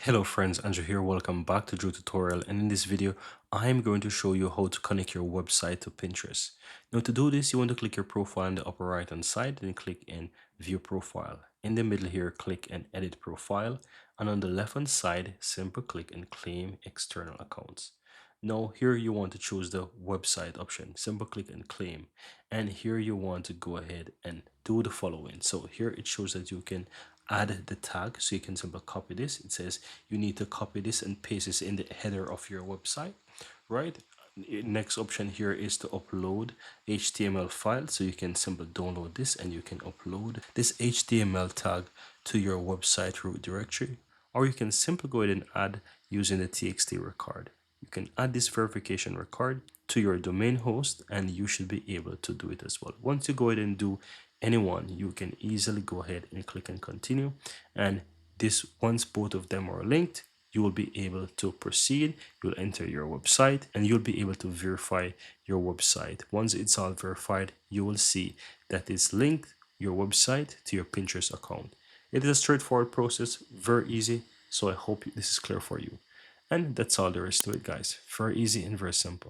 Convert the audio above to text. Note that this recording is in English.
Hello friends, Andrew here. Welcome back to Drew Tutorial, and in this video I'm going to show you how to connect your website to Pinterest. Now to do this, you want to click your profile on the upper right hand side, then click in View Profile. In the middle here, click and Edit Profile, and on the left hand side, simply click and Claim External Accounts. Now here you want to choose the website option. Simple click and claim, and here you want to go ahead and do the following. So here it shows that you can add the tag, so you can simply copy this. It says you need to copy this and paste this in the header of your website, right? Next option here is to upload HTML file, so you can simply download this and you can upload this HTML tag to your website root directory, or you can simply go ahead and add using the TXT record. You can add this verification record to your domain host and you should be able to do it as well. Once you go ahead and do anyone, you can easily go ahead and click and continue, and this once both of them are linked, you will be able to proceed. You'll enter your website and you'll be able to verify your website. Once it's all verified, you will see that it's linked your website to your Pinterest account. It is a straightforward process, very easy, so I hope this is clear for you. And that's all there is to it, guys. Very easy and very simple.